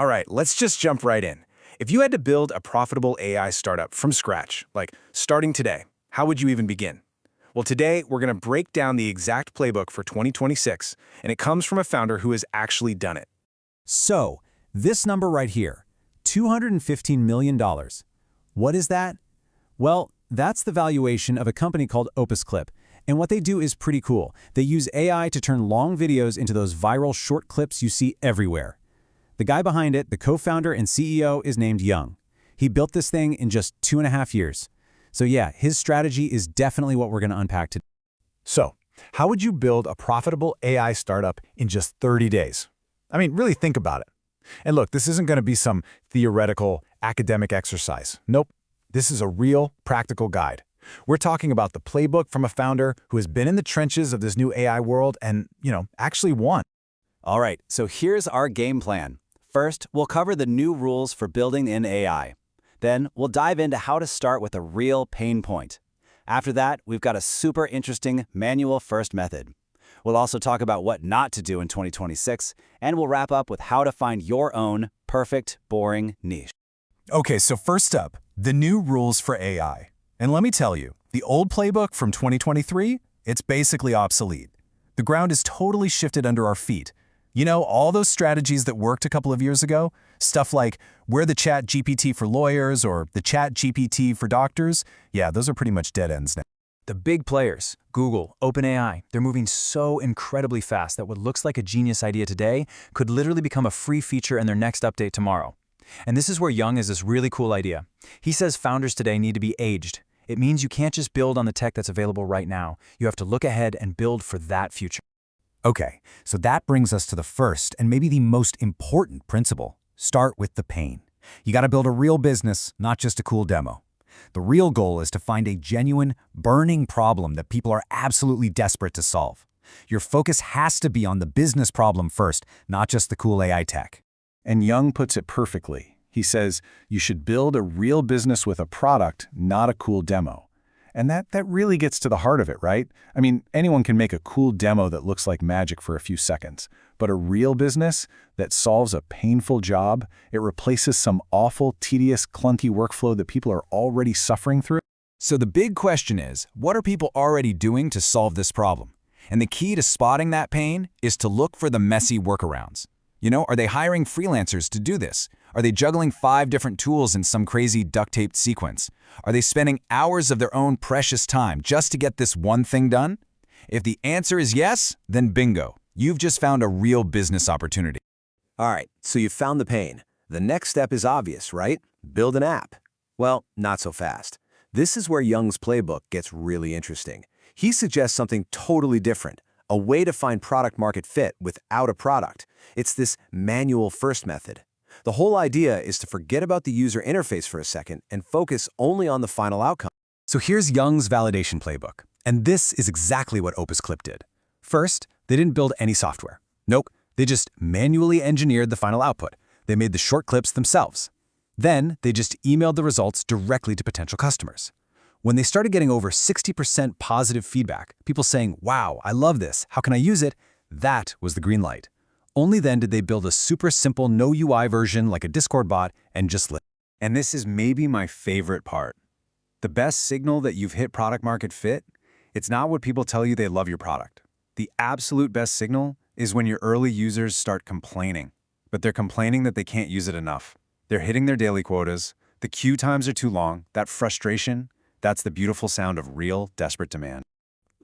All right, let's just jump right in. If you had to build a profitable AI startup from scratch, like starting today, how would you even begin? Well, today we're going to break down the exact playbook for 2026, and it comes from a founder who has actually done it. So, this number right here, $215 million. What is that? Well, that's the valuation of a company called Opus Clip, and what they do is pretty cool. They use AI to turn long videos into those viral short clips you see everywhere. The guy behind it, the co-founder and CEO, is named Young. He built this thing in just 2.5 years. So yeah, his strategy is definitely what we're going to unpack today. So, how would you build a profitable AI startup in just 30 days? I mean, really think about it. And look, this isn't going to be some theoretical academic exercise. Nope. This is a real, practical guide. We're talking about the playbook from a founder who has been in the trenches of this new AI world and, actually won. All right, so here's our game plan. First, we'll cover the new rules for building in AI. Then, we'll dive into how to start with a real pain point. After that, we've got a super interesting manual-first method. We'll also talk about what not to do in 2026, and we'll wrap up with how to find your own perfect, boring niche. Okay, so first up, the new rules for AI. And let me tell you, the old playbook from 2023, it's basically obsolete. The ground is totally shifted under our feet. You know, all those strategies that worked a couple of years ago, stuff like we're the Chat GPT for lawyers or the Chat GPT for doctors, yeah, those are pretty much dead ends now. The big players, Google, OpenAI, they're moving so incredibly fast that what looks like a genius idea today could literally become a free feature in their next update tomorrow. And this is where Young has this really cool idea. He says founders today need to be aged. It means you can't just build on the tech that's available right now. You have to look ahead and build for that future. Okay, so that brings us to the first and maybe the most important principle. Start with the pain. You got to build a real business, not just a cool demo. The real goal is to find a genuine, burning problem that people are absolutely desperate to solve. Your focus has to be on the business problem first, not just the cool AI tech. And Young puts it perfectly. He says, you should build a real business with a product, not a cool demo. And that really gets to the heart of it, right? I mean, anyone can make a cool demo that looks like magic for a few seconds. But a real business that solves a painful job, it replaces some awful, tedious, clunky workflow that people are already suffering through. So the big question is, what are people already doing to solve this problem? And the key to spotting that pain is to look for the messy workarounds. Are they hiring freelancers to do this? Are they juggling 5 different tools in some crazy duct-taped sequence? Are they spending hours of their own precious time just to get this one thing done? If the answer is yes, then bingo. You've just found a real business opportunity. All right, so you've found the pain. The next step is obvious, right? Build an app. Well, not so fast. This is where Young's playbook gets really interesting. He suggests something totally different, a way to find product-market fit without a product. It's this manual-first method. The whole idea is to forget about the user interface for a second and focus only on the final outcome. So here's Young's validation playbook. And this is exactly what Opus Clip did. First, they didn't build any software. Nope, they just manually engineered the final output. They made the short clips themselves. Then, they just emailed the results directly to potential customers. When they started getting over 60% positive feedback, people saying, wow, I love this, how can I use it? That was the green light. Only then did they build a super simple no UI version like a Discord bot and just let. And this is maybe my favorite part. The best signal that you've hit product market fit, it's not what people tell you they love your product. The absolute best signal is when your early users start complaining, but they're complaining that they can't use it enough. They're hitting their daily quotas, the queue times are too long, that frustration, that's the beautiful sound of real, desperate demand.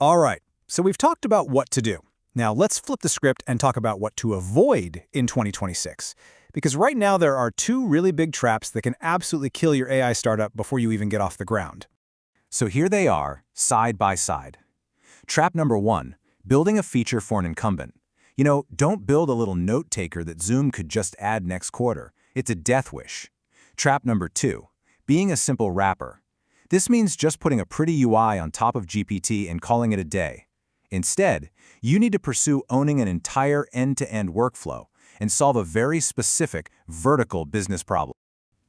All right, so we've talked about what to do. Now let's flip the script and talk about what to avoid in 2026. Because right now there are 2 really big traps that can absolutely kill your AI startup before you even get off the ground. So here they are, side by side. Trap number 1, building a feature for an incumbent. Don't build a little note taker that Zoom could just add next quarter. It's a death wish. Trap number 2, being a simple wrapper. This means just putting a pretty UI on top of GPT and calling it a day. Instead, you need to pursue owning an entire end-to-end workflow and solve a very specific vertical business problem.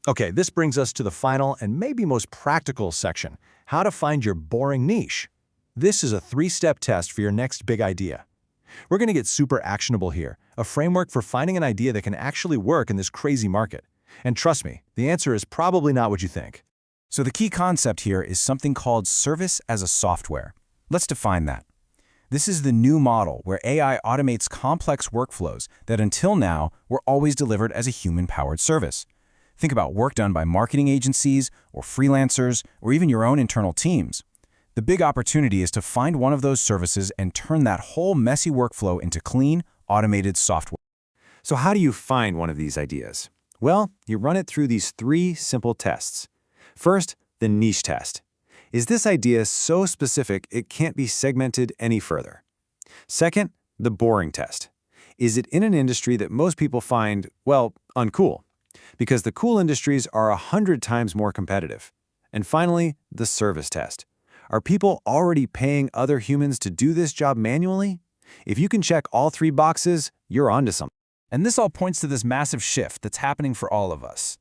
Okay, this brings us to the final and maybe most practical section, how to find your boring niche. This is a 3-step test for your next big idea. We're going to get super actionable here, a framework for finding an idea that can actually work in this crazy market. And trust me, the answer is probably not what you think. So the key concept here is something called service as a software. Let's define that. This is the new model where AI automates complex workflows that until now were always delivered as a human-powered service. Think about work done by marketing agencies or freelancers or even your own internal teams. The big opportunity is to find one of those services and turn that whole messy workflow into clean, automated software. So how do you find one of these ideas? Well, you run it through these 3 simple tests. First, the niche test. Is this idea so specific it can't be segmented any further? Second, the boring test. Is it in an industry that most people find, well, uncool? Because the cool industries are 100 times more competitive. And finally, the service test. Are people already paying other humans to do this job manually? If you can check all 3 boxes, you're onto something. And this all points to this massive shift that's happening for all of us.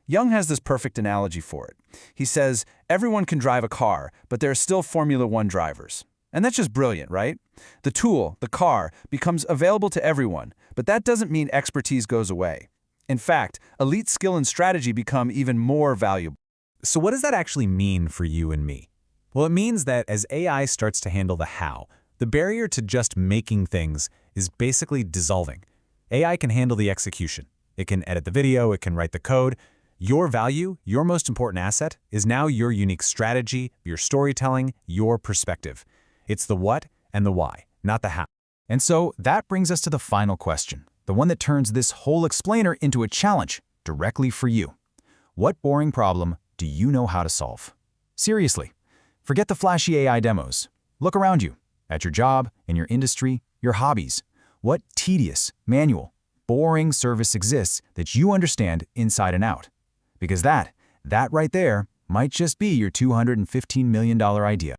Young has this perfect analogy for it. He says, everyone can drive a car, but there are still Formula One drivers. And that's just brilliant, right? The tool, the car, becomes available to everyone, but that doesn't mean expertise goes away. In fact, elite skill and strategy become even more valuable. So what does that actually mean for you and me? Well, it means that as AI starts to handle the how, the barrier to just making things is basically dissolving. AI can handle the execution. It can edit the video, it can write the code. Your value, your most important asset, is now your unique strategy, your storytelling, your perspective. It's the what and the why, not the how. And so that brings us to the final question, the one that turns this whole explainer into a challenge directly for you. What boring problem do you know how to solve? Seriously, forget the flashy AI demos. Look around you, at your job, in your industry, your hobbies. What tedious, manual, boring service exists that you understand inside and out? Because that right there might just be your $215 million idea.